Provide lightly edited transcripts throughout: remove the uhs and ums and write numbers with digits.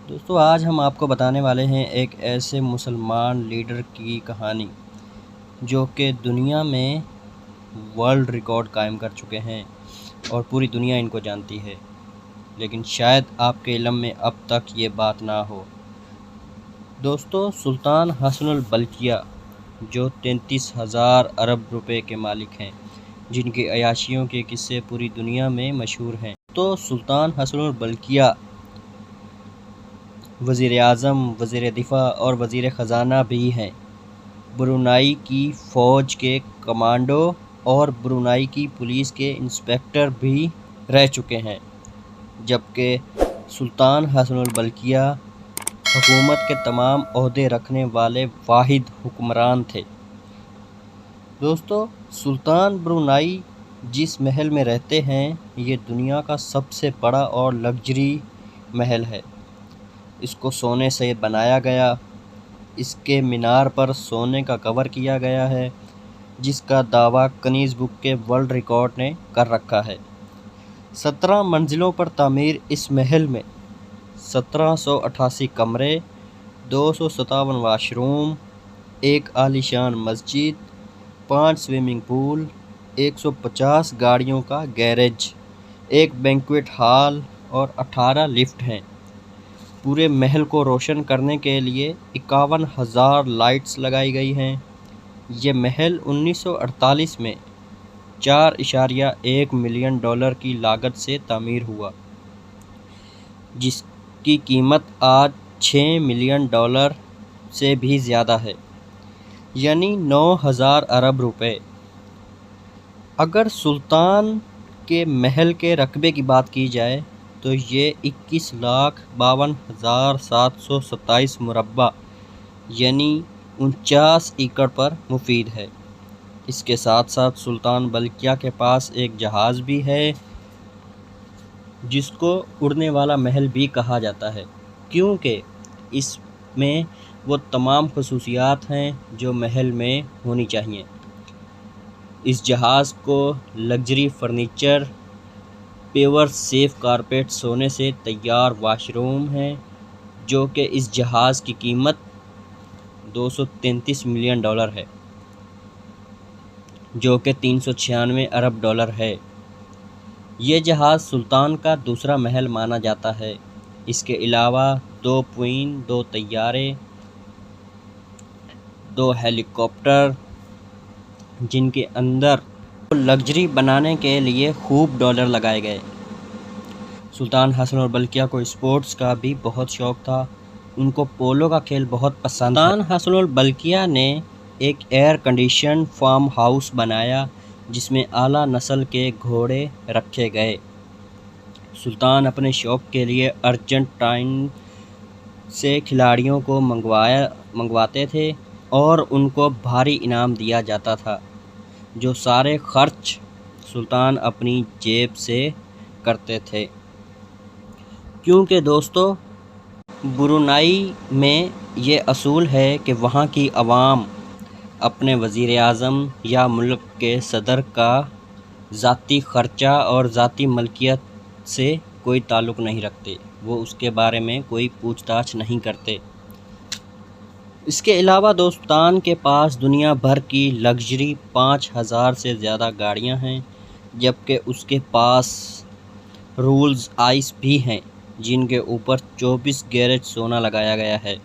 دوستو آج ہم آپ کو بتانے والے ہیں ایک ایسے مسلمان لیڈر کی کہانی جو کہ دنیا میں ورلڈ ریکارڈ قائم کر چکے ہیں اور پوری دنیا ان کو جانتی ہے، لیکن شاید آپ کے علم میں اب تک یہ بات نہ ہو۔ دوستو، سلطان حسن البلقیہ جو 33,000 ارب روپے کے مالک ہیں، جن کی عیاشیوں کے قصے پوری دنیا میں مشہور ہیں۔ تو سلطان حسن البلقیہ وزیر اعظم، وزیر دفاع اور وزیر خزانہ بھی ہیں۔ برونائی کی فوج کے کمانڈو اور برونائی کی پولیس کے انسپکٹر بھی رہ چکے ہیں، جبکہ سلطان حسن البلقیہ حکومت کے تمام عہدے رکھنے والے واحد حکمران تھے۔ دوستو، سلطان برونائی جس محل میں رہتے ہیں، یہ دنیا کا سب سے بڑا اور لگژری محل ہے۔ اس کو سونے سے بنایا گیا، اس کے مینار پر سونے کا کور کیا گیا ہے، جس کا دعویٰ گنیز بک کے ورلڈ ریکارڈ نے کر رکھا ہے۔ 17 منزلوں پر تعمیر اس محل میں 1788 کمرے، 257 واش روم، ایک عالی شان مسجد، 5 سوئمنگ پول، 150 گاڑیوں کا گیراج، ایک بینکویٹ ہال اور 18 لفٹ ہیں۔ پورے محل کو روشن کرنے کے لیے 51,000 لائٹس لگائی گئی ہیں۔ یہ محل 1948 میں $4.1 ملین کی لاگت سے تعمیر ہوا، جس کی قیمت آج $6 ملین سے بھی زیادہ ہے، یعنی 9,000 ارب روپے۔ اگر سلطان کے محل کے رقبے کی بات کی جائے تو یہ 21,52,727 مربع یعنی 49 ایکڑ پر مفید ہے۔ اس کے ساتھ ساتھ سلطان بلقیہ کے پاس ایک جہاز بھی ہے، جس کو اڑنے والا محل بھی کہا جاتا ہے، کیونکہ اس میں وہ تمام خصوصیات ہیں جو محل میں ہونی چاہیے۔ اس جہاز کو لگژری فرنیچر، پیور سیف کارپیٹ، سونے سے تیار واش روم ہیں، جو کہ اس جہاز کی قیمت $233 ملین ہے، جو کہ $396 ارب ہے۔ یہ جہاز سلطان کا دوسرا محل مانا جاتا ہے۔ اس کے علاوہ 2 طیارے، 2 ہیلی کاپٹر، جن کے اندر لگژری بنانے کے لیے خوب ڈالر لگائے گئے۔ سلطان حسن البلقیہ کو اسپورٹس کا بھی بہت شوق تھا، ان کو پولو کا کھیل بہت پسند ہے۔ سلطان حسن البلقیہ نے ایک ایئر کنڈیشن فارم ہاؤس بنایا، جس میں اعلیٰ نسل کے گھوڑے رکھے گئے۔ سلطان اپنے شوق کے لیے ارجنٹائن سے کھلاڑیوں کو منگواتے تھے اور ان کو بھاری انعام دیا جاتا تھا، جو سارے خرچ سلطان اپنی جیب سے کرتے تھے۔ کیونکہ دوستو، برونائی میں یہ اصول ہے کہ وہاں کی عوام اپنے وزیر اعظم یا ملک کے صدر کا ذاتی خرچہ اور ذاتی ملکیت سے کوئی تعلق نہیں رکھتے، وہ اس کے بارے میں کوئی پوچھ تاچھ نہیں کرتے۔ اس کے علاوہ سلطان کے پاس دنیا بھر کی لگژری 5,000 سے زیادہ گاڑیاں ہیں، جبکہ اس کے پاس رولز رائس بھی ہیں، جن کے اوپر 24 کیرٹ سونا لگایا گیا ہے۔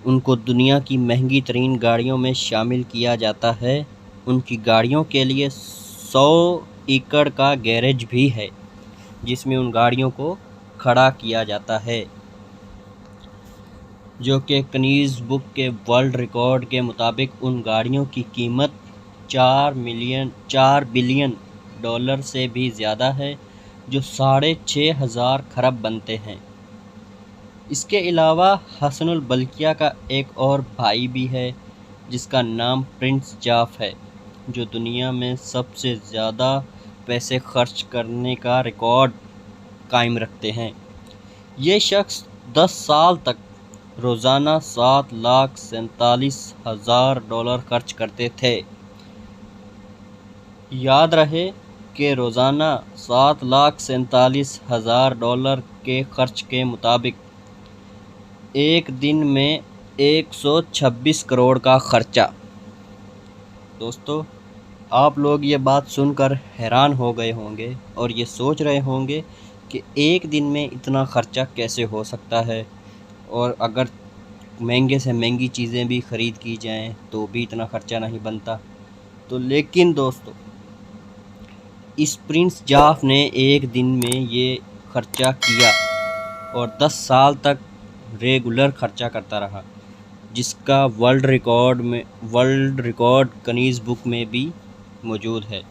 ان کو دنیا کی مہنگی ترین گاڑیوں میں شامل کیا جاتا ہے۔ ان کی گاڑیوں کے لیے 100 ایکڑ کا گیراج بھی ہے، جس میں ان گاڑیوں کو کھڑا کیا جاتا ہے، جو کہ گنیز بک کے ورلڈ ریکارڈ کے مطابق ان گاڑیوں کی قیمت $4 بلین سے بھی زیادہ ہے، جو 6,500 کھرب بنتے ہیں۔ اس کے علاوہ حسن البلقیہ کا ایک اور بھائی بھی ہے، جس کا نام پرنس جاف ہے، جو دنیا میں سب سے زیادہ پیسے خرچ کرنے کا ریکارڈ قائم رکھتے ہیں۔ یہ شخص 10 سال تک روزانہ $7,47,000 خرچ کرتے تھے۔ یاد رہے کہ روزانہ $7,47,000 کے خرچ کے مطابق ایک دن میں 126 کروڑ کا خرچہ۔ دوستو آپ لوگ یہ بات سن کر حیران ہو گئے ہوں گے اور یہ سوچ رہے ہوں گے کہ ایک دن میں اتنا خرچہ کیسے ہو سکتا ہے، اور اگر مہنگے سے مہنگی چیزیں بھی خرید کی جائیں تو بھی اتنا خرچہ نہیں بنتا۔ تو لیکن دوستو اس پرنس جاف نے ایک دن میں یہ خرچہ کیا اور 10 سال تک ریگولر خرچہ کرتا رہا، جس کا ورلڈ ریکارڈ گنیز بک میں بھی موجود ہے۔